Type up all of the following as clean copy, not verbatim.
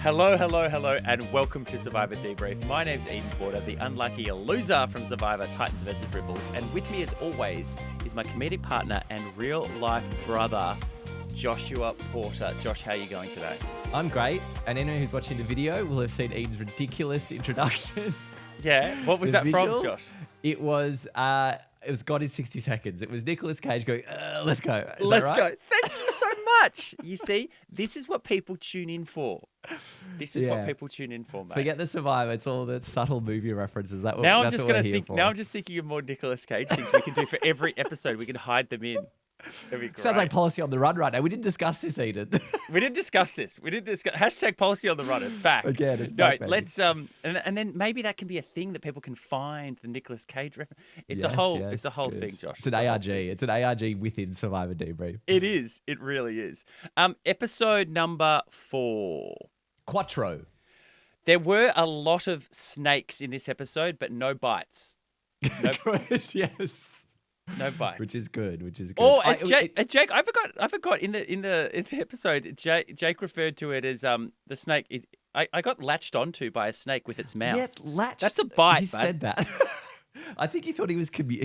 Hello, hello, hello, and welcome to Survivor Debrief. My name's Eden Porter, the unlucky loser from Survivor Titans vs. Ripples, and with me as always is my comedic partner and real-life brother, Joshua Porter. Josh, how are you going today? I'm great, and anyone who's watching the video will have seen Eden's ridiculous introduction. Yeah, what was that visual, from, Josh? It was God in 60 Seconds. It was Nicolas Cage going, let's go. Let's go. Thank you so much. You see, this is what people tune in for. This is what people tune in for, mate. Forget the Survivor. It's all the subtle movie references. Now I'm just thinking of more Nicolas Cage things we can do for every episode. We can hide them in. That'd be great. Sounds like Policy on the Run right now. We didn't discuss this, Eden. We didn't discuss this. Hashtag Policy on the Run. It's back. Again, it's back, baby. Let's and then maybe that can be a thing that people can find the Nicolas Cage reference. It's a whole thing, Josh. It's an ARG. It's an ARG within Survivor Debrief. It is. It really is. Episode number 4. Quattro. There were a lot of snakes in this episode, but no bites. Good, yes. No bites, which is good. Oh, as Jake, I forgot in the episode, Jake referred to it as the snake. I got latched onto by a snake with its mouth. Yeah, latched. That's a bite. He said that. I think he thought it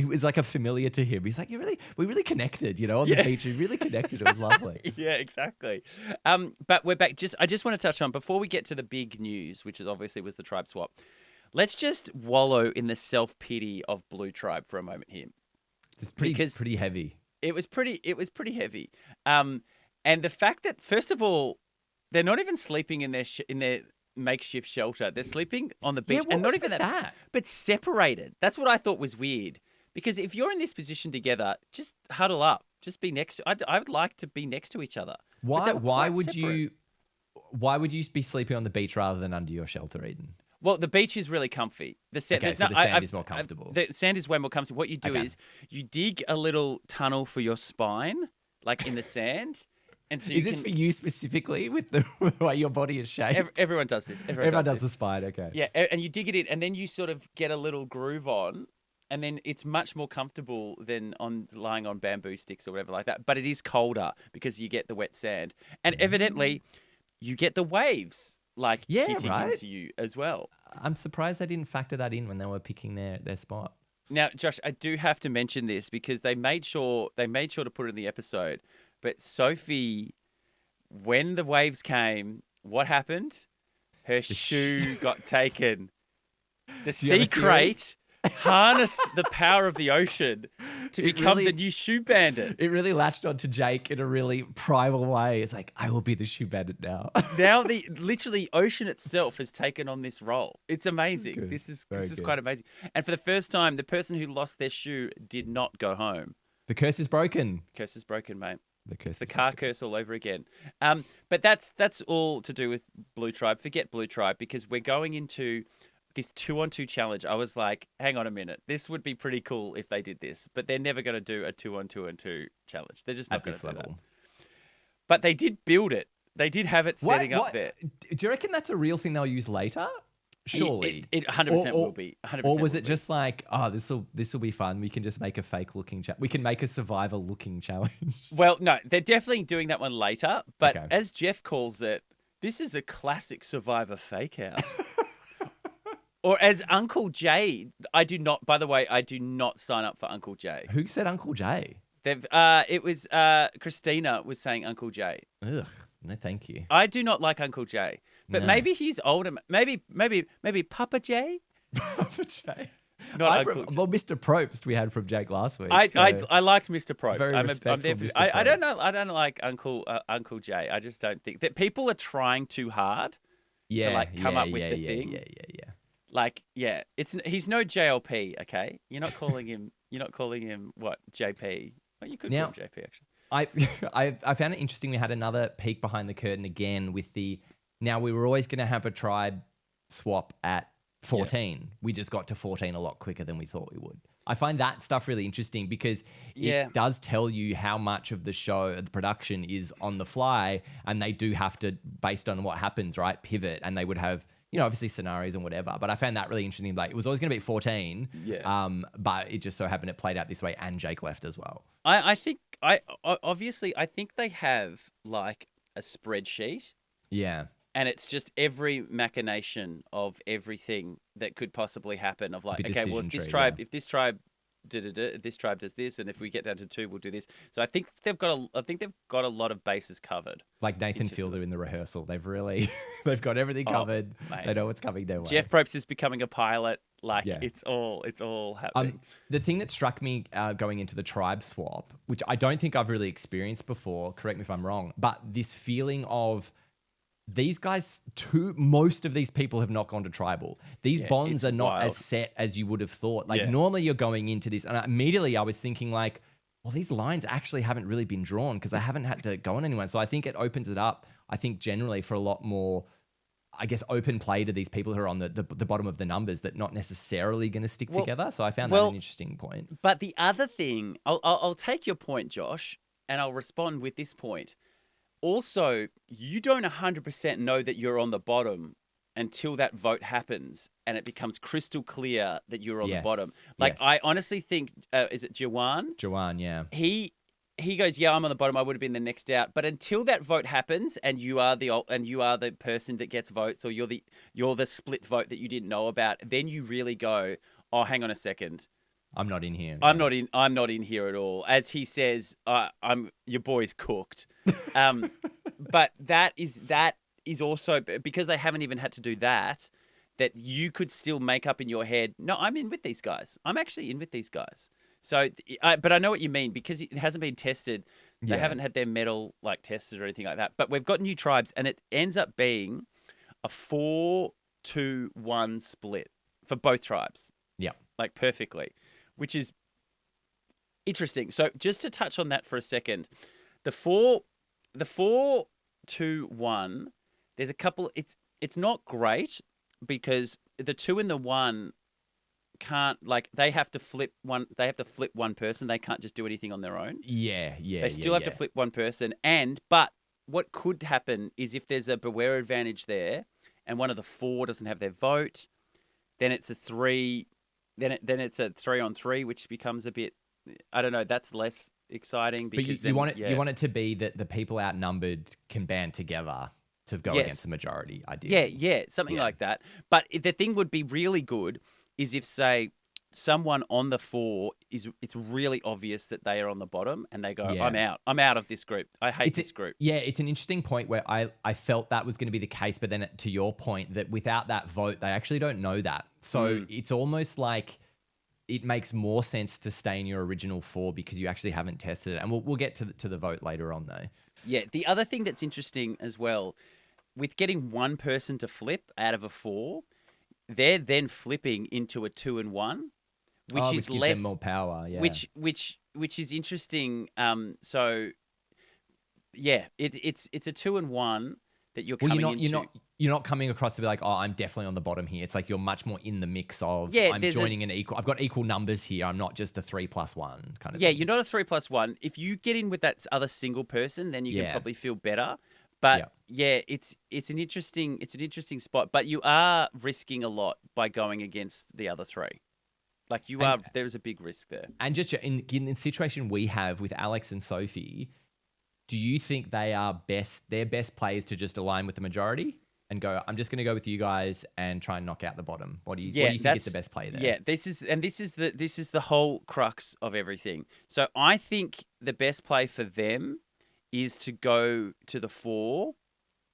was like a familiar to him. He's like, we really connected, on the beach. We really connected. It was lovely. Yeah, exactly. But we're back. I just want to touch on before we get to the big news, which is obviously was the tribe swap. Let's just wallow in the self-pity of Blue Tribe for a moment here. It's pretty heavy. It was pretty heavy. And the fact that, first of all, they're not even sleeping in their makeshift shelter. They're sleeping on the beach, and not even that, but separated. That's what I thought was weird. Because if you're in this position together, just huddle up. Just be next to. I would like to be next to each other. Why would you be sleeping on the beach rather than under your shelter, Eden? Well, the beach is really comfy. The sand is more comfortable. The sand is way more comfortable. What you do is you dig a little tunnel for your spine, like in the sand. And so is this for you specifically with the way your body is shaped? Everyone does this. Everyone does the spine, okay. Yeah, and you dig it in, and then you sort of get a little groove on, and then it's much more comfortable than lying on bamboo sticks or whatever like that. But it is colder because you get the wet sand. And evidently, you get the waves. Hitting into you as well. I'm surprised they didn't factor that in when they were picking their spot. Now, Josh, I do have to mention this because they made sure to put it in the episode. But Sophie, when the waves came, what happened? Her shoe got taken. The sea crate harnessed the power of the ocean to become the new shoe bandit. It really latched onto Jake in a really primal way. It's like, I will be the shoe bandit now. Now the ocean itself has taken on this role. It's amazing. Good. This is quite amazing. And for the first time, the person who lost their shoe did not go home. The curse is broken. Curse is broken, mate. It's the car curse all over again. But that's all to do with Blue Tribe. Forget Blue Tribe because we're going into this 2-on-2 challenge. I was like, hang on a minute. This would be pretty cool if they did this. But they're never going to do a 2-on-2 challenge. They're just not going to do that. But they did build it. They did have it setting up there. Do you reckon that's a real thing they'll use later? Surely. It 100% will be. 100% or was it just like, this will be fun. We can just make a fake looking challenge. We can make a survivor looking challenge. Well, no, they're definitely doing that one later. But as Jeff calls it, this is a classic survivor fake out. Or as Uncle Jay, I do not sign up for Uncle Jay. Who said Uncle Jay? It was Christina was saying Uncle Jay. Ugh, no thank you. I do not like Uncle Jay. But maybe he's older. Maybe Papa Jay? Papa Jay. Not Uncle Jay. Well, Mr. Probst we had from Jake last week. I liked Mr. Probst. Very respectful Mr. Probst. I don't know. I don't like Uncle Jay. I just don't think that people are trying too hard to come up with the thing. Yeah. He's no JLP, okay? You're not calling him what, JP? Well, you could call him JP actually. I found it interesting. We had another peek behind the curtain again with now we were always going to have a tribe swap at 14. Yeah. We just got to 14 a lot quicker than we thought we would. I find that stuff really interesting because it does tell you how much of the show, the production is on the fly, and they do have to, based on what happens, right, pivot, and they would have, obviously scenarios and whatever. But I found that really interesting. Like, it was always going to be 14, but it just so happened it played out this way, and Jake left as well. I think they have like a spreadsheet. Yeah. And it's just every machination of everything that could possibly happen. Of like, Like a okay, well, decision if this tree, tribe, yeah. if this tribe, this tribe does this, and if we get down to 2, we'll do this. So I think they've got a lot of bases covered. Like Nathan Fielder in the rehearsal. They've really, they've got everything covered. Mate. They know what's coming their way. Jeff Probst is becoming a pilot. Like Yeah. it's all happening. The thing that struck me going into the tribe swap, which I don't think I've really experienced before, correct me if I'm wrong, but this feeling of these guys, most of these people have not gone to tribal. These bonds it's are not wild. as set as you would have thought. Like Yeah. normally you're going into this, and immediately I was thinking like, well, these lines actually haven't really been drawn because I haven't had to go on anyone. So I think it opens it up, I think generally for a lot more, I guess, open play to these people who are on the bottom of the numbers that not necessarily going to stick together. So I found that an interesting point. But the other thing, I'll take your point, Josh, and I'll respond with this point. Also, you don't 100% know that you're on the bottom until that vote happens and it becomes crystal clear that you're on the bottom. Like, I honestly think, is it Jawan? Jawan, yeah. He goes, yeah, I'm on the bottom. I would have been the next out. But until that vote happens and you are the person that gets votes, or you're the split vote that you didn't know about, then you really go, oh, hang on a second. I'm not in here. I'm not in here at all. As he says, your boy's cooked. But that is also because they haven't even had to do that you could still make up in your head, no, I'm in with these guys. I'm actually in with these guys. So, but I know what you mean because it hasn't been tested. They haven't had their metal like tested or anything like that. But we've got new tribes, and it ends up being a 4-2-1 split for both tribes. Yeah, like perfectly, which is interesting. So just to touch on that for a second, the 4-2-1. There's a couple. It's not great because the 2 and the 1 can't, like, they have to flip one person. They can't just do anything on their own. They still have to flip one person. But what could happen is if there's a beware advantage there and one of the 4 doesn't have their vote, then it's a 3, then it's a 3-on-3, which becomes a bit, I don't know, that's less exciting because but you want it to be that the people outnumbered can band together to go against the majority, ideally. Something like that. But the thing would be really good is if, say, someone on the 4 it's really obvious that they are on the bottom and they go, I'm out of this group. I hate this group. Yeah, it's an interesting point where I felt that was going to be the case, but then to your point that without that vote, they actually don't know that. So it's almost like it makes more sense to stay in your original 4 because you actually haven't tested it. And we'll get to the vote later on though. Yeah, the other thing that's interesting as well, with getting one person to flip out of a 4, they're then flipping into a 2 and 1, which is gives less them more power. Yeah, which is interesting. So yeah, it's a 2 and 1 that you're coming into. You're not coming across to be like, oh, I'm definitely on the bottom here. It's like you're much more in the mix of, I'm joining an equal. I've got equal numbers here. I'm not just a 3+1 kind of thing. Yeah, you're not a 3+1. If you get in with that other single person, then you can probably feel better. But it's an interesting spot. But you are risking a lot by going against the other 3. Like there's a big risk there. And just in the situation we have with Alex and Sophie, do you think they're best players to just align with the majority and go, I'm just going to go with you guys and try and knock out the bottom? What do you think is the best play there? Yeah, this is the whole crux of everything. So I think the best play for them is to go to the 4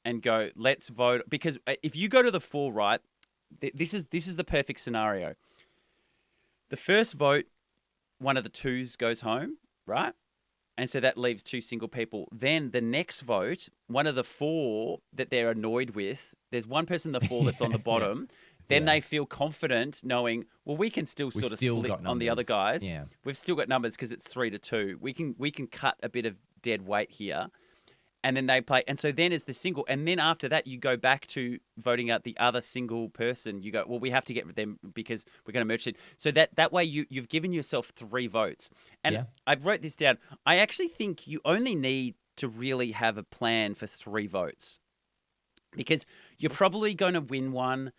and go, let's vote. Because if you go to the 4, right, this is the perfect scenario. The first vote, one of the 2s goes home, right? And so that leaves 2 single people. Then the next vote, one of the 4 that they're annoyed with, there's one person in the 4 that's on the bottom. Then they feel confident knowing, well, we can still sort of split on the other guys. Yeah. We've still got numbers because it's 3-2. We can cut a bit of dead weight here. And then they play. And so then it's the single. And then after that, you go back to voting out the other single person. You go, well, we have to get them because we're going to merge it. So that way you've given yourself 3 votes. And I wrote this down. I actually think you only need to really have a plan for 3 votes because you're probably going to win one.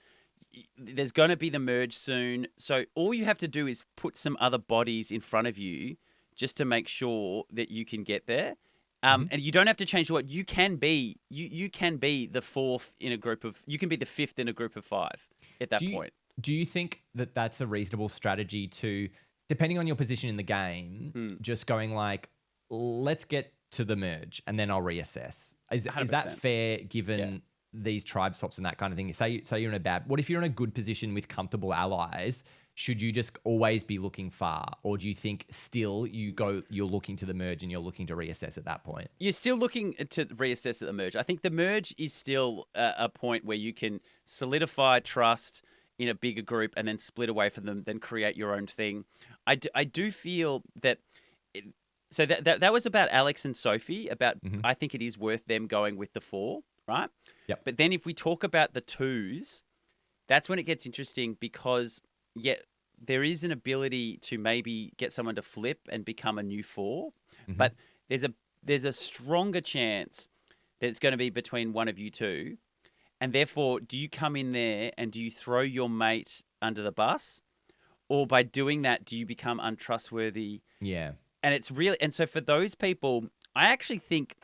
There's going to be the merge soon. So all you have to do is put some other bodies in front of you just to make sure that you can get there. And you don't have to change what you can be. You can be the fourth in a group of. You can be the fifth in a group of five at that point. Do you think that that's a reasonable strategy to, depending on your position in the game, just going like, let's get to the merge and then I'll reassess? Is that fair given these tribe swaps and that kind of thing? Say you're in a bad. What if you're in a good position with comfortable allies? Should you just always be looking far, or do you think still you're looking to the merge and you're looking to reassess at that point? You're still looking to reassess at the merge. I think the merge is still a point where you can solidify trust in a bigger group and then split away from them, then create your own thing. I do feel that. So that was about Alex and Sophie. I think it is worth them going with the 4, right? Yep. But then if we talk about the 2s, that's when it gets interesting because there is an ability to maybe get someone to flip and become a new 4, but there's a stronger chance that it's going to be between one of you two, and therefore, do you come in there and do you throw your mate under the bus, or by doing that, do you become untrustworthy? Yeah, and it's really so for those people, I actually think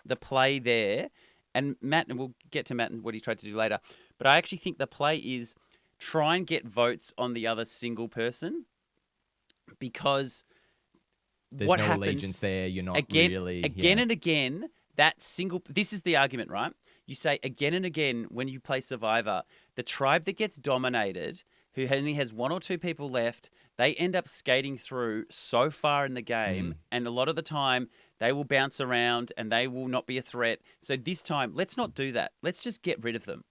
the play there, and Matt, and we'll get to Matt and what he tried to do later, but I actually think the play is try and get votes on the other single person, because there's what no happens, allegiance there. You're not again and again, that single. This is the argument, right? You say again and again when you play Survivor, the tribe that gets dominated, who only has 1 or 2 people left, they end up skating through so far in the game, and a lot of the time they will bounce around and they will not be a threat. So this time, let's not do that. Let's just get rid of them.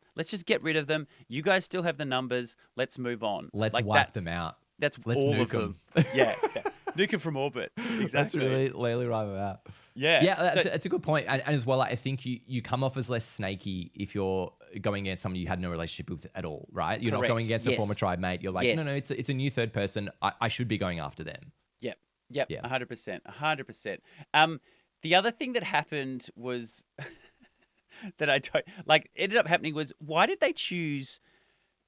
You guys still have the numbers. Let's move on. Let's wipe them out. Let's all nuke of them. Yeah. Nuke them from orbit. Exactly. That's really wipe them out. Yeah. Yeah, it's a good point. And as well, I think you come off as less snaky if you're going against someone you had no relationship with at all, right? You're not going against a former tribe mate. You're like, no, it's a new third person. I should be going after them. Yep. 100%. The other thing that happened was that I don't like ended up happening was, why did they choose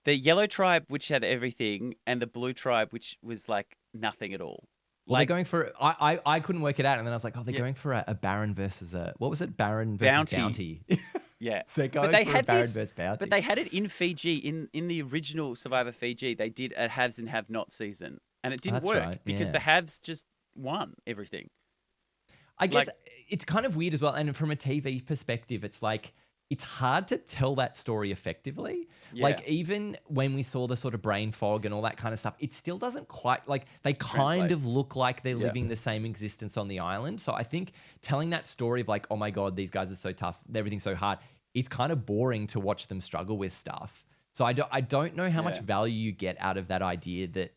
the yellow tribe, which had everything, and the blue tribe, which was like nothing at all? Well, they're going for I couldn't work it out, and then I was like, they're going for a Baron versus what was it? Baron versus Bounty. Yeah. They're going for a Baron versus Bounty. But they had it in Fiji, in the original Survivor Fiji, they did a haves and have-not season. And it didn't work because the haves just won everything. I guess it's kind of weird as well. And from a TV perspective, it's like, it's hard to tell that story effectively. Yeah. Like, even when we saw the sort of brain fog and all that kind of stuff, it still doesn't quite, like, they kind of look like they're living the same existence on the island. So I think telling that story of like, oh my God, these guys are so tough, everything's so hard, it's kind of boring to watch them struggle with stuff. So I don't know how much value you get out of that idea that,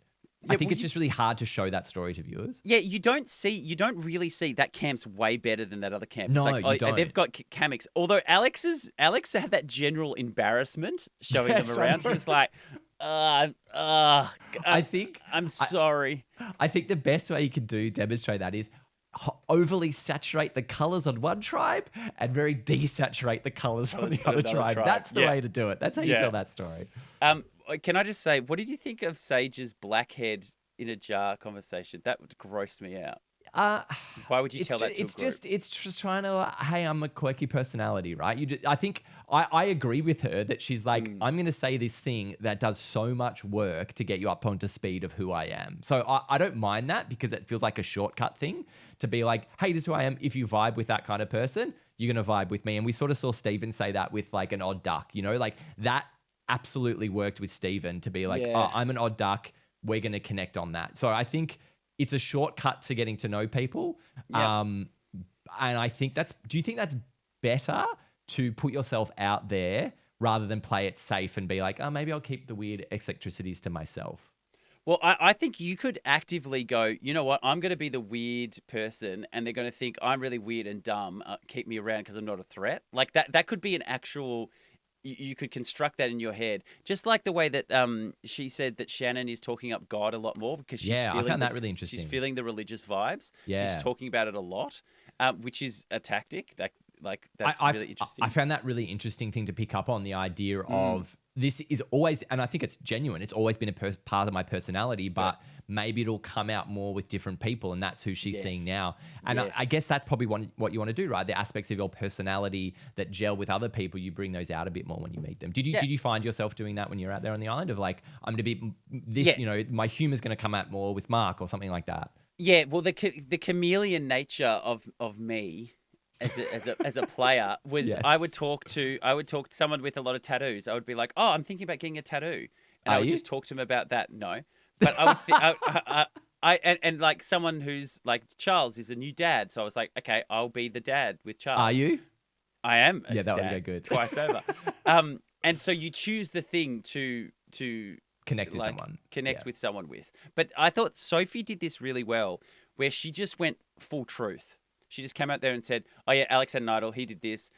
I think it's just really hard to show that story to viewers. Yeah, you don't really see that camp's way better than that other camp. No, it's like, you don't. They've got Kamix. Although Alex had that general embarrassment showing them around. He was like, I'm sorry. I think the best way you can demonstrate that is overly saturate the colors on one tribe and very desaturate the colors on the other tribe. That's the way to do it. That's how you tell that story. Can I just say, what did you think of Sage's blackhead in a jar conversation? That grossed me out. Why would you tell that to a group? It's just trying to, hey, I'm a quirky personality, right? I think I agree with her that she's like, I'm going to say this thing that does so much work to get you up onto speed of who I am. So I don't mind that, because it feels like a shortcut thing to be like, hey, this is who I am. If you vibe with that kind of person, you're going to vibe with me. And we sort of saw Steven say that with like an odd duck, like that absolutely worked with Steven to be like, oh, I'm an odd duck. We're going to connect on that. So I think it's a shortcut to getting to know people. And I think do you think that's better to put yourself out there rather than play it safe and be like, oh, maybe I'll keep the weird eccentricities to myself? Well, I think you could actively go, you know what, I'm going to be the weird person, and they're going to think I'm really weird and dumb. Keep me around because I'm not a threat. Like that could be an actual... You could construct that in your head, just like the way that she said that Shannon is talking up God a lot more because she's I found that really interesting. She's feeling the religious vibes. Yeah. She's talking about it a lot, which is a tactic that's really interesting. I found that really interesting thing to pick up on, the idea of this is always, and I think it's genuine, it's always been a part of my personality, but maybe it'll come out more with different people, and that's who she's seeing now. And I guess that's probably what you want to do, right? The aspects of your personality that gel with other people, you bring those out a bit more when you meet them. Did you find yourself doing that when you're out there on the island of like, I'm going to be this, my humor's going to come out more with Mark or something like that? Yeah, well, the chameleon nature of me as a player was I would talk to someone with a lot of tattoos. I would be like, oh, I'm thinking about getting a tattoo, and I would just talk to them about that. No, but I would and like someone who's like Charles is a new dad, so I was like, okay, I'll be the dad with Charles. Are you? I am. Yeah, that would go good. Twice over. And so you choose the thing to connect with someone. Connect with someone with. But I thought Sophie did this really well, where she just went full truth. She just came out there and said, oh yeah, Alex had an idol, he did this,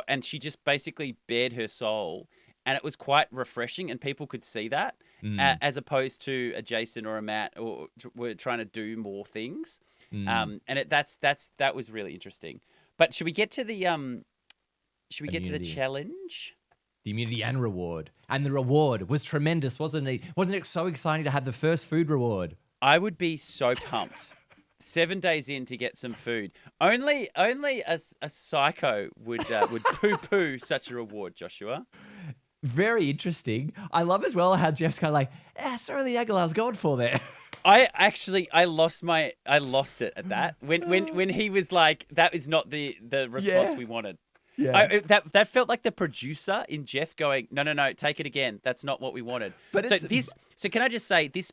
and she just basically bared her soul. And it was quite refreshing, and people could see that, as opposed to a Jason or a Matt, or were trying to do more things. And that was really interesting. But should we get to the challenge? The immunity and reward. And the reward was tremendous, wasn't it? Wasn't it so exciting to have the first food reward? I would be so pumped. 7 days in to get some food. Only a psycho would poo-poo such a reward, Joshua. Very interesting. I love as well how Jeff's kind of like, sorry, the angle I was going for there. I lost it at that. When he was like, that is not the response we wanted. Yeah. That felt like the producer in Jeff going, no, take it again. That's not what we wanted. But so can I just say this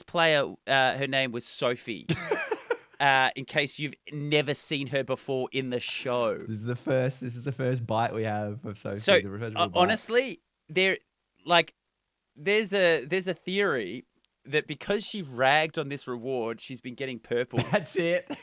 player, her name was Sophie. In case you've never seen her before in the show. This is the first bite we have of Sophie. So honestly, there's a theory that because she ragged on this reward, she's been getting purple. That's it.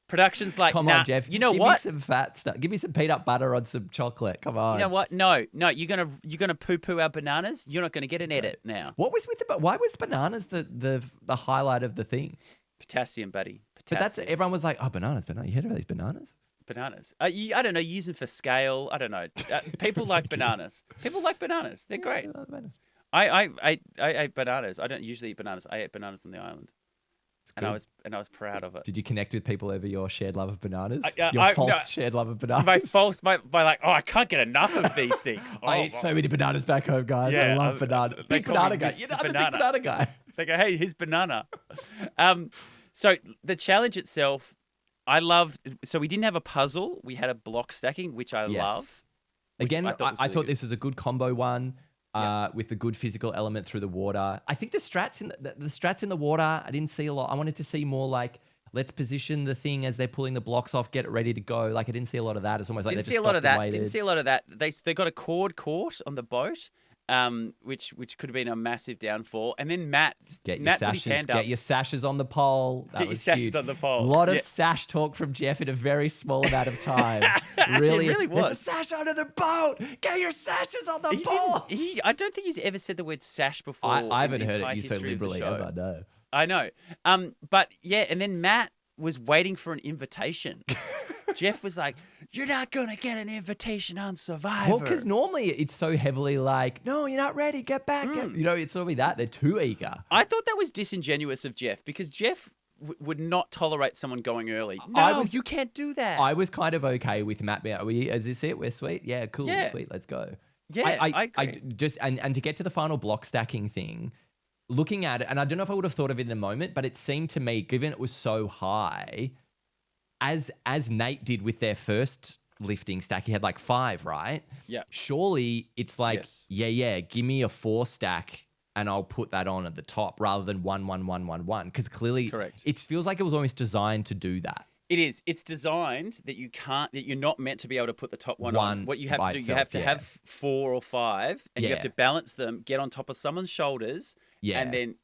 Production's like, come on, Jeff. You know Give what? Give me some fat stuff. Give me some peanut butter on some chocolate. Come on. You know what? No. You're gonna poo-poo our bananas. You're not gonna get an edit now. What was why was bananas the highlight of the thing? Potassium, buddy. But that's everyone was like, oh, bananas. You heard about these bananas? Bananas. I don't know. Use them for scale. I don't know. People like bananas. People like bananas. They're great. I ate bananas. I don't usually eat bananas. I ate bananas on the island. And I was proud of it. Did you connect with people over your shared love of bananas? Shared love of bananas. My like, oh, I can't get enough of these things. I eat so many bananas back home, guys. I love bananas. Big banana guy. You know, I'm a big banana guy. They go, hey, here's banana. So the challenge itself, I loved. So we didn't have a puzzle. We had a block stacking, which I love. Again, I thought this was a good combo one. With the good physical element through the water. I think the strats in the water, I didn't see a lot. I wanted to see more like, let's position the thing as they're pulling the blocks off, get it ready to go. Like I didn't see a lot of that. It's almost like they just stopped and waited. Didn't see a lot of that. They got a cord caught on the boat, which could have been a massive downfall. And then Matt put his hand up. Get your sashes on the pole. That was huge. On the pole. A lot of sash talk from Jeff in a very small amount of time. Really, it really was. There's a sash under the boat. Get your sashes on the pole. I don't think he's ever said the word sash before. I haven't heard it used so liberally ever. No. I know. But yeah, and then Matt was waiting for an invitation. Jeff was like, you're not going to get an invitation on Survivor. Well, because normally it's so heavily like, no, you're not ready. Get back. It's normally that. They're too eager. I thought that was disingenuous of Jeff because Jeff would not tolerate someone going early. No, you can't do that. I was kind of okay with Matt. Is this it? We're sweet? Yeah, cool. Yeah. Sweet. Let's go. Yeah, I agree. And to get to the final block stacking thing, looking at it, and I don't know if I would have thought of it in the moment, but it seemed to me, given it was so high, as Nate did with their first lifting stack, he had like 5, right? Yeah. Surely it's like, give me a 4 stack and I'll put that on at the top rather than 1, 1, 1, 1, 1. Because clearly, correct. It feels like it was almost designed to do that. It is. It's designed that you're not meant to be able to put the top one on. What you have to do, you have to have 4 or 5, and you have to balance them, get on top of someone's shoulders, and then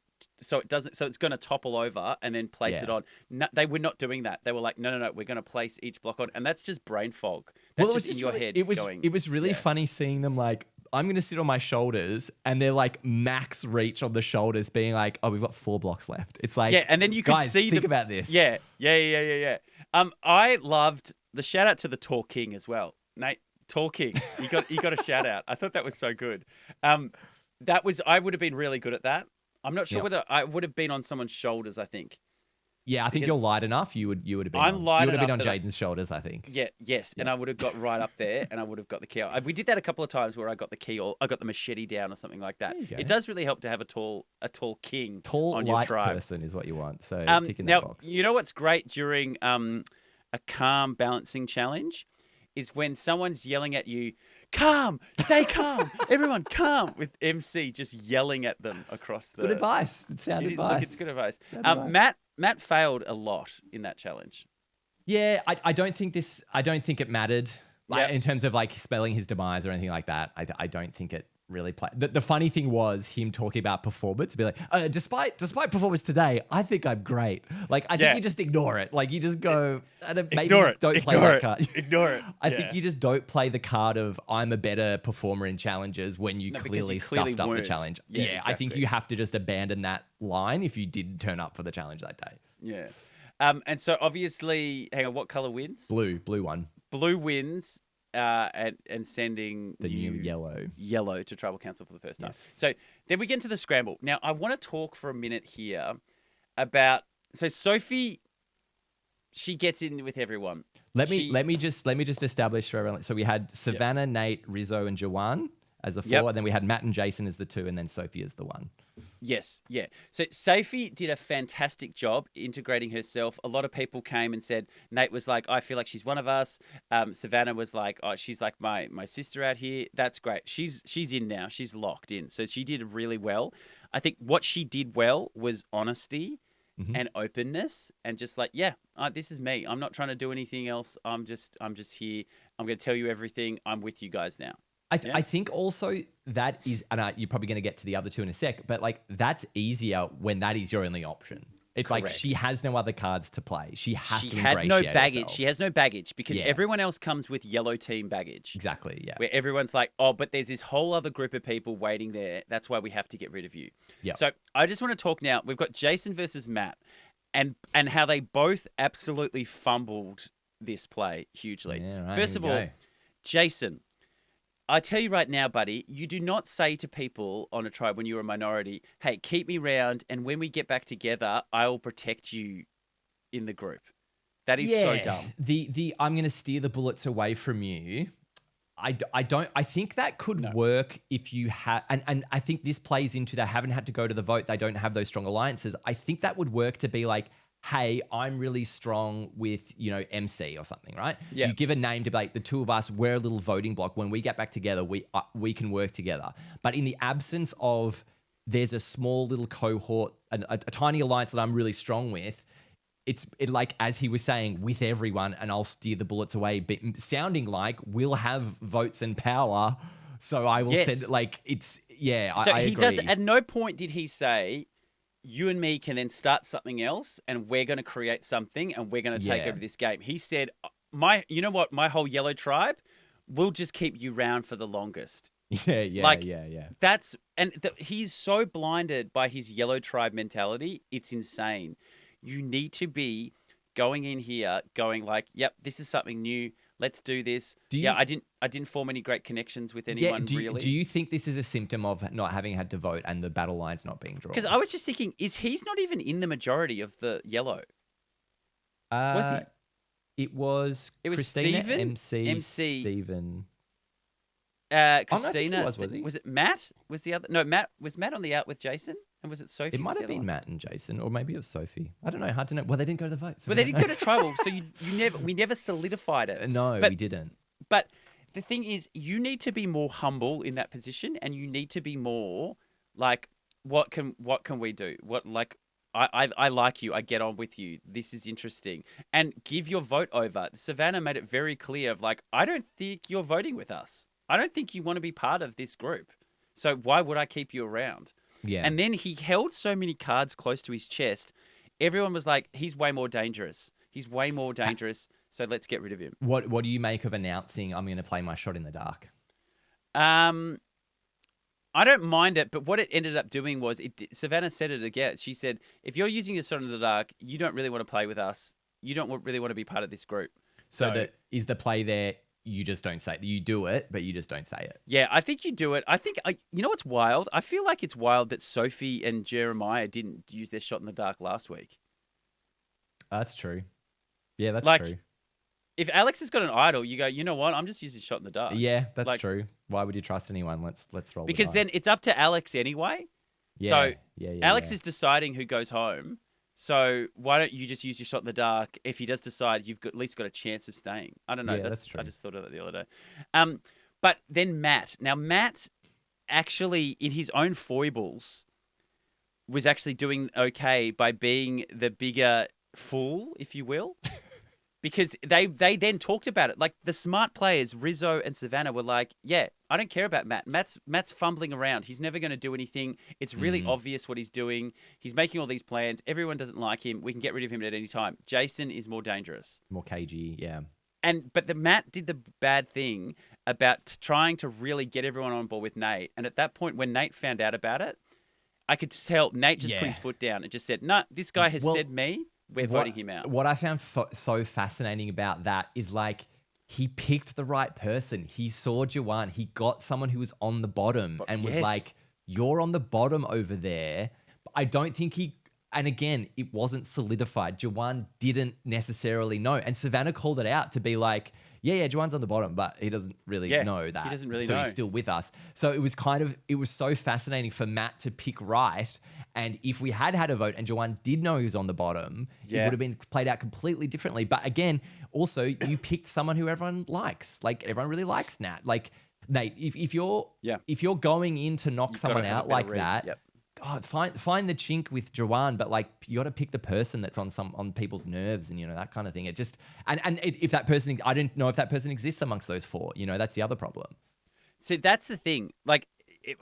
so it's going to topple over and then place it on. No, they were not doing that. They were like, no, we're going to place each block on, and that's just brain fog. That's just in your head. It was really funny seeing them like, I'm going to sit on my shoulders, and they're like max reach on the shoulders, being like, oh, we've got 4 blocks left. It's like, and then you can see think about this. Yeah. I loved the shout out to the Tall King as well. Nate Tall King. You got a shout out. I thought that was so good. I would have been really good at that. I'm not sure Yep. whether I would have been on someone's shoulders, I think. Yeah, I think Because you're light enough. You would have been. I'm light You would have been enough on that Jaden's shoulders, I think. Yeah, yes, and I would have got right up there, and I would have got the key. We did that a couple of times where I got the key, or I got the machete down, or something like that. There you go. It does really help to have a tall king Tall, on your light tribe. person is what you want. So tick in Now, that box. you know what's great during a calm balancing challenge is when someone's yelling at you, "Calm, stay calm, everyone calm," with MC just yelling at them across the. Good advice. It's sound advice. Look, it's good advice. Sound advice. Matt failed a lot in that challenge. Yeah, I don't think it mattered Yep. in terms of like spelling his demise or anything like that. I don't think it really played. The funny thing was him talking about performance, be like, despite performance today, I think I'm great. Like I think you just ignore it. Like you just go, maybe Ignore it. don't play Ignore that it. card. Ignore it. I think you just don't play the card of I'm a better performer in challenges when you No, because clearly you stuffed clearly up the weren't. challenge. Yeah, I think exactly. you have to just abandon that line if you did turn up for the challenge that day. Yeah. And so obviously, hang on, what color wins? Blue one. Blue wins, and sending The you new yellow to tribal council for the first time. Yes. So then we get into the scramble. Now I want to talk for a minute here about Sophie. She gets in with everyone. Let me just establish for everyone. So we had Savannah, Nate, Rizzo, and Jawan as the 4, and then we had Matt and Jason as the 2, and then Sophie as the 1. Yes, yeah. So Sophie did a fantastic job integrating herself. A lot of people came and said, Nate was like, I feel like she's one of us. Savannah was like, oh, she's like my sister out here. That's great. She's in now. She's locked in. So she did really well. I think what she did well was honesty and openness, and just like, this is me. I'm not trying to do anything else. I'm just here. I'm going to tell you everything. I'm with you guys now. I think also that is, and you're probably going to get to the other 2 in a sec, but like that's easier when that is your only option. It's Correct. like she has no other cards to play. She has to She had no ingratiate baggage. herself. She has no baggage because Yeah. everyone else comes with yellow team baggage. Exactly, yeah. Where everyone's like, oh, but there's this whole other group of people waiting there. That's why we have to get rid of you. Yep. So I just want to talk now. We've got Jason versus Matt, and how they both absolutely fumbled this play hugely. Yeah, right, First here of we all, go. Jason, I tell you right now, buddy, you do not say to people on a tribe when you're a minority, hey, keep me round, and when we get back together, I will protect you in the group. That is so dumb. The I'm going to steer the bullets away from you. I think that could work if you have, and I think this plays into they haven't had to go to the vote. They don't have those strong alliances. I think that would work to be like, hey, I'm really strong with, MC or something, right? Yeah. You give a name to be like, the 2 of us, we're a little voting block. When we get back together, we can work together. But in the absence of, there's a small little cohort, a tiny alliance that I'm really strong with, it like, as he was saying, with everyone, and I'll steer the bullets away, but sounding like we'll have votes and power. So I will send, like, it's, So I he agree. does. At no point did he say, you and me can then start something else, and we're going to create something, and we're going to take over this game. He said, you know what, my whole yellow tribe, we'll just keep you round for the longest. Yeah. That's, he's so blinded by his yellow tribe mentality. It's insane. You need to be going in here, going like, yep, this is something new. Let's do this. I didn't form any great connections with anyone really. Do you think this is a symptom of not having had to vote and the battle lines not being drawn? Because I was just thinking, he's not even in the majority of the yellow? Was he? It was Christina, Stephen? MC, Stephen. Christina. was he? Was it Matt? Was the other? No, Matt. Was Matt on the out with Jason? And was it Sophie? It might have been Matt and Jason, or maybe it was Sophie. I don't know. Hard to know. Well, they didn't go to the vote. So Well, they didn't go to tribal, so we never solidified it. No, But- we didn't. But the thing is, you need to be more humble in that position, and you need to be more like, what can we do? What, like, I like you. I get on with you. This is interesting, and give your vote over. Savannah made it very clear of like, I don't think you're voting with us. I don't think you want to be part of this group. So why would I keep you around? Yeah. And then he held so many cards close to his chest. Everyone was like, he's way more dangerous. He's way more dangerous. So let's get rid of him. What do you make of announcing, I'm going to play my shot in the dark? I don't mind it, but what it ended up doing was, Savannah said it again. She said, if you're using your shot in the dark, you don't really want to play with us. You don't really want to be part of this group. So is the play there, you just don't say it. You do it, but you just don't say it. Yeah, I think you do it. You know what's wild? I feel like it's wild that Sophie and Jeremiah didn't use their shot in the dark last week. That's true. Yeah, that's Like, true. If Alex has got an idol, you go, you know what? I'm just using shot in the dark. Yeah, that's true. Why would you trust anyone? Let's roll. Because then it's up to Alex anyway. Yeah, so yeah, Alex is deciding who goes home. So why don't you just use your shot in the dark? If he does decide, you've at least got a chance of staying. I don't know. Yeah, that's true. I just thought of that the other day. But then Matt. Now Matt actually, in his own foibles, was actually doing okay by being the bigger fool, if you will. Because they then talked about it. Like the smart players, Rizzo and Savannah, were like, yeah, I don't care about Matt. Matt's fumbling around. He's never going to do anything. It's really obvious what he's doing. He's making all these plans. Everyone doesn't like him. We can get rid of him at any time. Jason is more dangerous. More cagey, yeah. But the Matt did the bad thing about trying to really get everyone on board with Nate. And at that point, when Nate found out about it, I could tell Nate just put his foot down and just said, no, this guy has said me. We're voting him out. What I found so fascinating about that is like he picked the right person. He saw Juwan. He got someone who was on the bottom and was like, you're on the bottom over there. I don't think he... And again, it wasn't solidified. Juwan didn't necessarily know. And Savannah called it out to be like, yeah, Juwan's on the bottom, but he doesn't really know that. He doesn't really know. So he's still with us. So it was so fascinating for Matt to pick right. And if we had a vote and Juwan did know he was on the bottom, it would have been played out completely differently. But again, also, you picked someone who everyone likes. Like, everyone really likes Nat. Like, Nate, if you're going in to knock someone out like that, God, find the chink with Juwan, but like you got to pick the person that's on people's nerves and that kind of thing. It just if that person, I don't know if that person exists amongst those four. That's the other problem. So that's the thing. Like,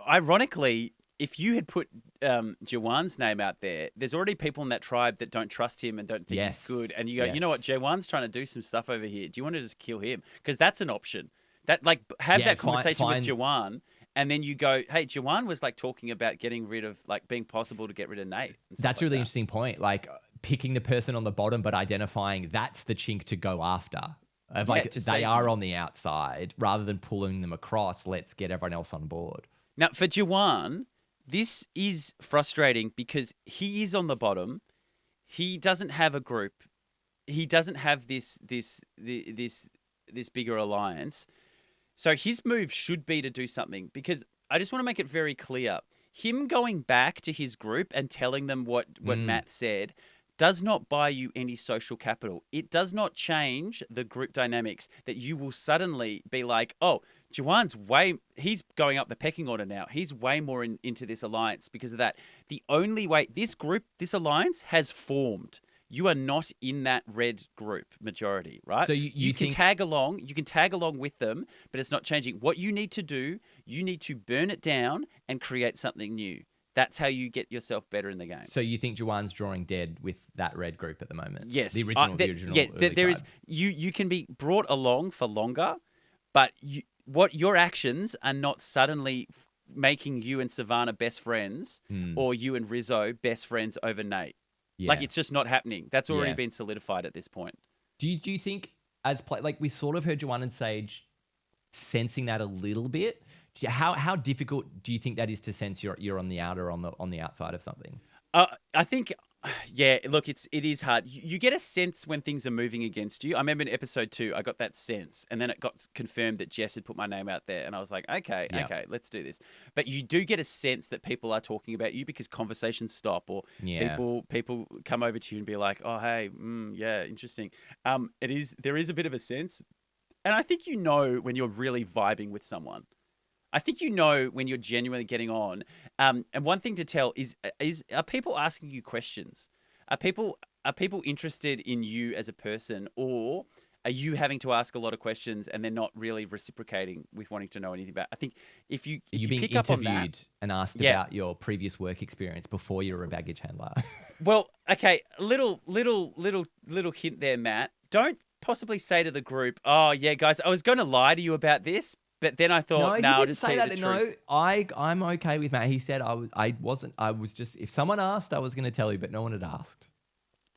ironically, if you had put Juwan's name out there, there's already people in that tribe that don't trust him and don't think he's good. And you go, you know what, Juwan's trying to do some stuff over here. Do you want to just kill him? Because that's an option. That have that conversation with Juwan. And then you go, hey, Juwan was like talking about getting rid of, like, being possible to get rid of Nate. That's a really interesting point. Like picking the person on the bottom, but identifying that's the chink to go after. Of like they are on the outside rather than pulling them across. Let's get everyone else on board. Now, for Juwan, this is frustrating because he is on the bottom. He doesn't have a group. He doesn't have this bigger alliance. So his move should be to do something, because I just want to make it very clear. Him going back to his group and telling them what Matt said does not buy you any social capital. It does not change the group dynamics that you will suddenly be like, oh, Juwan's he's going up the pecking order now. He's way more into this alliance because of that. The only way this alliance has formed. You are not in that red group majority, right? So you can tag along. You can tag along with them, but it's not changing. What you need to do, you need to burn it down and create something new. That's how you get yourself better in the game. So you think Juwan's drawing dead with that red group at the moment? Yes, the original. Yes, there is. You can be brought along for longer, but your actions are not suddenly making you and Savannah best friends, or you and Rizzo best friends over Nate. Yeah. Like, it's just not happening. That's already been solidified at this point. Do you think, like we sort of heard Juwan and Sage sensing that a little bit? How difficult do you think that is to sense you're on the outer, on the outside of something? I think, look, it is hard. You get a sense when things are moving against you. I remember in episode 2, I got that sense, and then it got confirmed that Jess had put my name out there, and I was like, okay, let's do this. But you do get a sense that people are talking about you because conversations stop, or people come over to you and be like, oh, hey, interesting. There is a bit of a sense, and I think when you're really vibing with someone. I think when you're genuinely getting on. And one thing to tell is are people asking you questions? Are people interested in you as a person, or are you having to ask a lot of questions and they're not really reciprocating with wanting to know anything about? I think if you being pick up on that, interviewed and asked about your previous work experience before you were a baggage handler. Well, okay, little hint there, Matt. Don't possibly say to the group, "Oh yeah, guys, I was going to lie to you about this." But then I thought, no, I'll just say that. No, I'm okay with Matt. He said I was just, if someone asked, I was going to tell you, but no one had asked.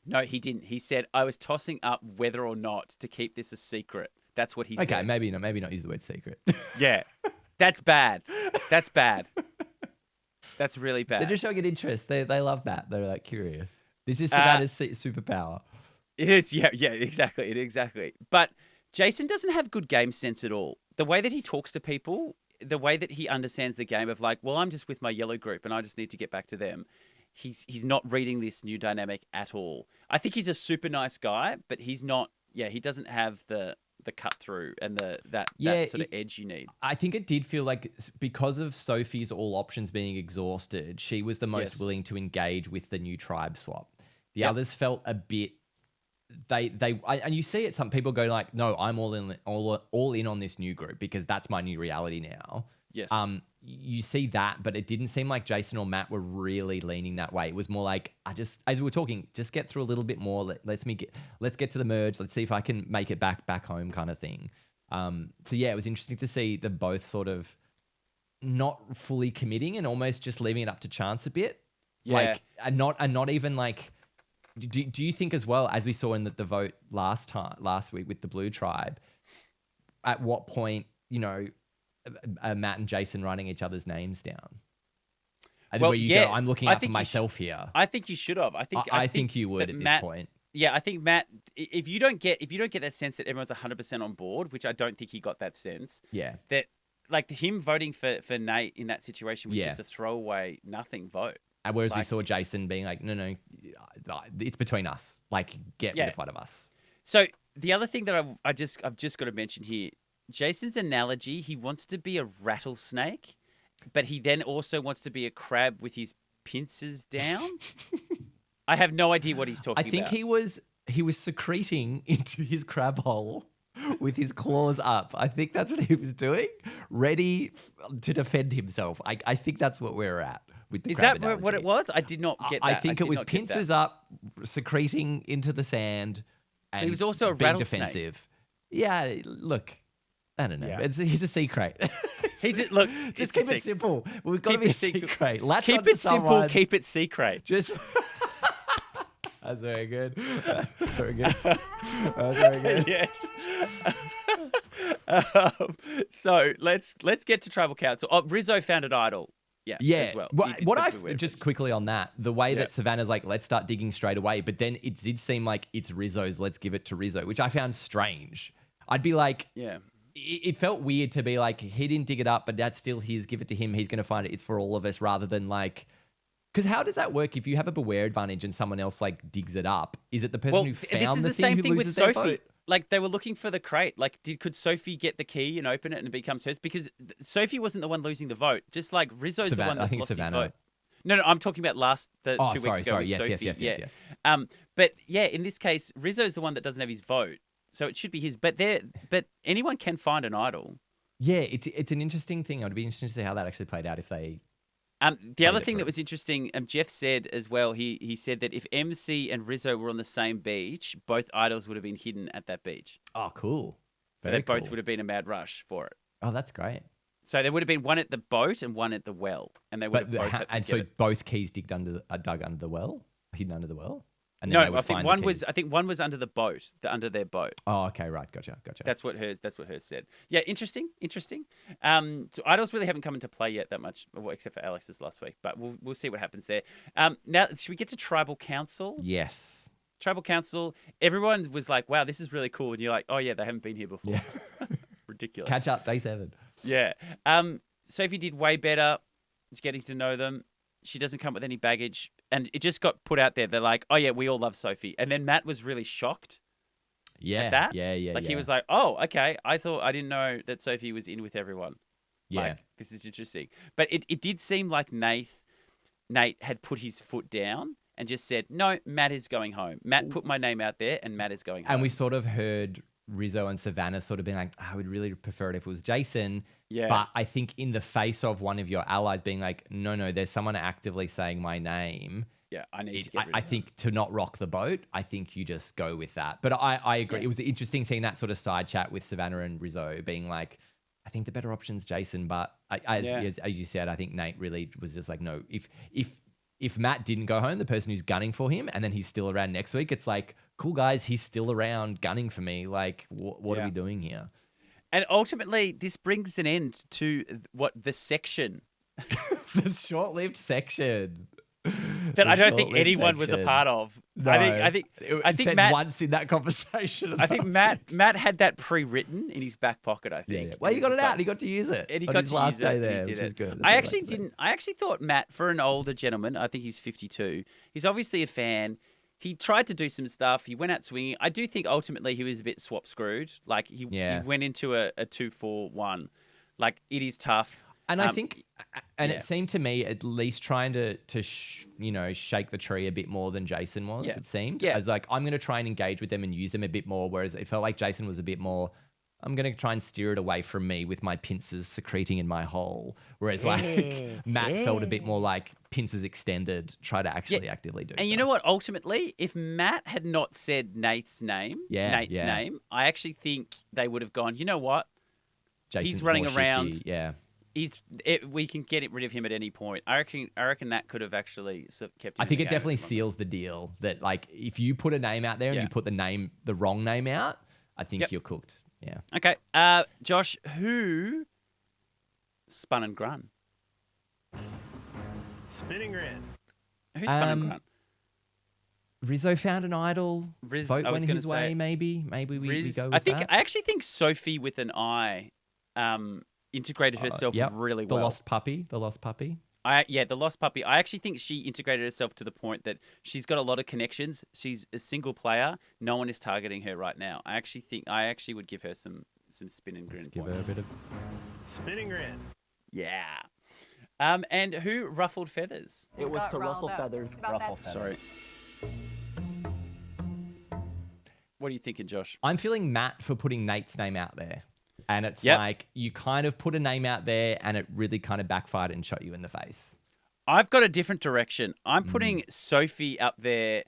No, he didn't. He said I was tossing up whether or not to keep this a secret. That's what he Okay, said. maybe not use the word secret. Yeah. That's bad. That's bad. That's really bad. They're just showing an interest. They love that. They're like curious. This is Savannah's superpower. It is, yeah, exactly. But Jason doesn't have good game sense at all. The way that he talks to people, the way that he understands the game of like, well, I'm just with my yellow group and I just need to get back to them. He's not reading this new dynamic at all. I think he's a super nice guy, but he's not. Yeah, he doesn't have the cut through and that sort of edge you need. I think it did feel like because of Sophie's all options being exhausted, she was the most willing to engage with the new tribe swap. The others felt a bit. And you see it. Some people go like, "No, I'm all in on this new group because that's my new reality now." Yes. You see that, but it didn't seem like Jason or Matt were really leaning that way. It was more like, as we were talking, just get through a little bit more. Let's get to the merge. Let's see if I can make it back home, kind of thing. So yeah, it was interesting to see them both sort of not fully committing and almost just leaving it up to chance a bit. Yeah. Like, and not even like. Do you think as well, as we saw in the vote last week with the Blue Tribe, at what point, Matt and Jason writing each other's names down? Where you go, I'm looking out for myself here. I think you should have. I think you would at this point. Yeah, I think Matt, if you don't get that sense that everyone's 100% on board, which I don't think he got that sense. Yeah. That like him voting for Nate in that situation was just a throwaway nothing vote. And whereas we saw Jason being like, no, it's between us. Like, get rid of one of us. So the other thing that I've just got to mention here, Jason's analogy, he wants to be a rattlesnake, but he then also wants to be a crab with his pincers down. I have no idea what he's talking about. I think he was secreting into his crab hole with his claws up. I think that's what he was doing, ready to defend himself. I think that's what we're at. Is that what it was? I did not get that. I think it was pincers up, secreting into the sand, and he was also a being rattlesnake. Defensive. Yeah, look, I don't know. Yeah. He's a secret. Just keep it simple. We've got to be a secret. Keep it simple. Keep it secret. Just. That's very good. That's very good. That's very good. Yes. So let's get to tribal council. Oh, Rizzo found an idol. Yeah. As well. Just quickly on that, the way that Savannah's like, let's start digging straight away, but then it did seem like it's Rizzo's, let's give it to Rizzo, which I found strange. I'd be like, it felt weird to be like, he didn't dig it up, but that's still his, give it to him, he's going to find it, it's for all of us, rather than like, because how does that work if you have a beware advantage and someone else like digs it up? Is it the person who found the thing who loses their vote? Like they were looking for the crate. Like, could Sophie get the key and open it and it becomes hers? Because Sophie wasn't the one losing the vote. Just like Rizzo's the one that's lost his vote. No, I'm talking about 2 weeks ago. Sorry. Yes. But yeah, in this case, Rizzo's the one that doesn't have his vote, so it should be his. But anyone can find an idol. Yeah, it's an interesting thing. I'd be interested to see how that actually played out if they. The other thing that was interesting, Jeff said as well, he said that if MC and Rizzo were on the same beach, both idols would have been hidden at that beach. Oh, cool. So they both would have been a mad rush for it. Oh, that's great. So there would have been one at the boat and one at the well. And they would have both had to so both keys dug under the well? Hidden under the well? And no, I think one was under the boat, under their boat. Oh, okay, right, gotcha. That's what hers said. Yeah, interesting. So idols really haven't come into play yet that much, except for Alex's last week. But we'll see what happens there. Now, should we get to tribal council? Yes. Tribal council. Everyone was like, "Wow, this is really cool," and you're like, "Oh yeah, they haven't been here before." Yeah. Ridiculous. Catch up, day 7. Yeah. Sophie did way better. Just getting to know them. She doesn't come with any baggage. And it just got put out there. They're like, oh, yeah, we all love Sophie. And then Matt was really shocked at that. Yeah. Like, he was like, oh, okay. I didn't know that Sophie was in with everyone. Yeah. Like, this is interesting. But it did seem like Nate had put his foot down and just said, no, Matt is going home. Matt put my name out there and Matt is going home. And we sort of heard Rizzo and Savannah sort of being like, I would really prefer it if it was Jason. Yeah. But I think in the face of one of your allies being like, no, there's someone actively saying my name. Yeah, I need to get rid of I think to not rock the boat, I think you just go with that. But I agree. Yeah. It was interesting seeing that sort of side chat with Savannah and Rizzo being like, I think the better option's Jason. But as you said, I think Nate really was just like, no, if if Matt didn't go home, the person who's gunning for him, and then he's still around next week, it's like, cool guys, he's still around gunning for me. Like, what are we doing here? And ultimately, this brings an end to the section. The short-lived section. That I don't think anyone was a part of. No, I think Matt once in that conversation. I think Matt had that pre-written in his back pocket. I think. Yeah. Well, he got it out. He got to use it. And he on got his to last use day it. there, He which did is it. good. I actually didn't. I actually thought Matt, for an older gentleman, I think he's 52. He's obviously a fan. He tried to do some stuff. He went out swinging. I do think ultimately he was a bit swap screwed. Like he went into a 2-4-1. Like it is tough. And I think, it seemed to me at least trying to shake the tree a bit more than Jason was. Yeah. It seemed. Yeah. I was like, I'm going to try and engage with them and use them a bit more. Whereas it felt like Jason was a bit more, I'm going to try and steer it away from me with my pincers secreting in my hole. Whereas like Matt felt a bit more like pincers extended, try to actually actively do. And you know what? Ultimately, if Matt had not said Nate's name, I actually think they would have gone, you know what? Jason's he's running more around. Shifty. Yeah. We can get rid of him at any point. I reckon that could have actually kept him. I think it definitely seals the deal that like if you put a name out there and you put the wrong name out, I think you're cooked. Yeah. Okay. Josh, who spun and grun? Spinning Red. Who spun and grun? Rizzo found an idol. Vote went his way, maybe. Maybe we go with that. I actually think Sophie with an I integrated herself really well. The lost puppy. The lost puppy. I actually think she integrated herself to the point that she's got a lot of connections. She's a single player. No one is targeting her right now. I actually would give her some spin and grin points. Give her a bit of Spinning Red. Yeah. And who ruffled feathers? It was to rustle feathers. Ruffle feathers. Sorry. What are you thinking, Josh? I'm feeling Matt for putting Nate's name out there. And it's like you kind of put a name out there and it really kind of backfired and shot you in the face. I've got a different direction. I'm putting Sophie up there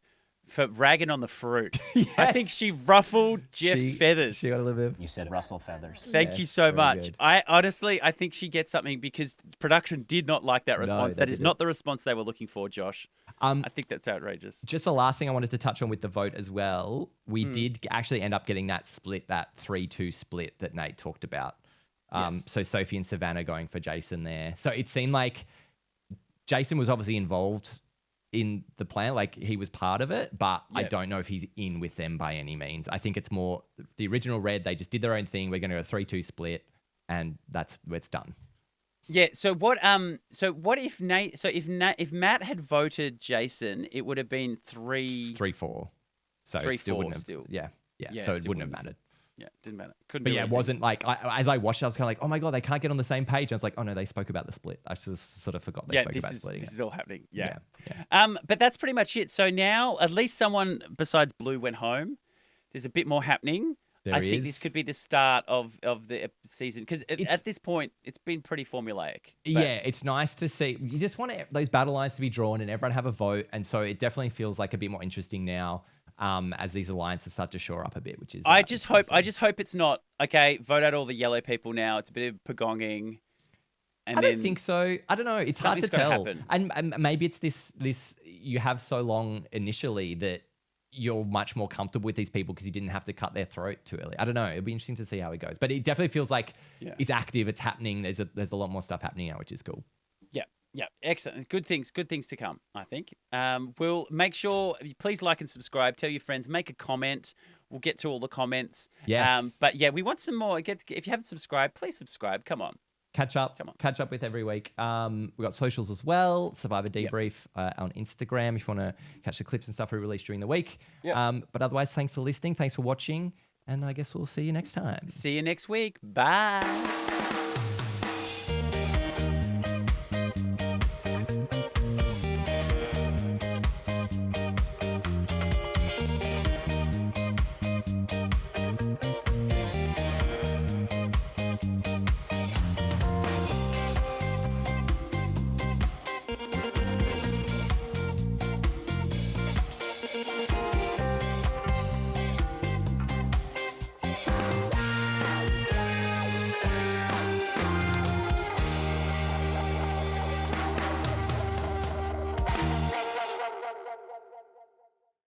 for ragging on the fruit. Yes. I think she ruffled Jeff's feathers. She got a little bit. You said Russell feathers. Thank you so much. Good. I think she gets something because production did not like that response. they That is didn't. not the response they were looking for, Josh. I think that's outrageous. Just the last thing I wanted to touch on with the vote as well. We did actually end up getting that split, that 3-2 split that Nate talked about. Yes. So Sophie and Savannah going for Jason there. So it seemed like Jason was obviously involved in the plan, like he was part of it, but I don't know if he's in with them by any means. I think it's more the original Red, they just did their own thing. We're going to go 3-2 split and it's done. Yeah. So what? So what if Nate? So if Matt had voted Jason, it would have been 3-4. So it still wouldn't have. Yeah. So it wouldn't have mattered. Yeah, didn't matter. Couldn't. But do yeah, it anything. wasn't like as I watched it, I was kind of like, oh my God, they can't get on the same page. And I was like, oh no, they spoke about the split. I just sort of forgot they spoke about splitting. This is all happening. Yeah. Yeah. But that's pretty much it. So now at least someone besides Blue went home. There's a bit more happening. I think this could be the start of the season because at this point it's been pretty formulaic. Yeah, it's nice to see. You just want those battle lines to be drawn and everyone have a vote, and so it definitely feels like a bit more interesting now. As these alliances start to shore up a bit, which is I just hope it's not okay. Vote out all the yellow people now. It's a bit of pagonging. I don't think so. I don't know. It's hard to tell. Happen. And maybe it's this you have so long initially that you're much more comfortable with these people because you didn't have to cut their throat too early. I don't know. It'd be interesting to see how it goes. But it definitely feels like it's active. It's happening. There's a lot more stuff happening now, which is cool. Yeah, excellent. Good things to come, I think. We'll make sure, please like and subscribe. Tell your friends, make a comment. We'll get to all the comments. Yes. But yeah, we want some more. If you haven't subscribed, please subscribe. Come on. Catch up with every week. We've got socials as well. Survivor Debrief on Instagram if you want to catch the clips and stuff we release during the week. Yep. But otherwise, thanks for listening. Thanks for watching. And I guess we'll see you next time. See you next week. Bye.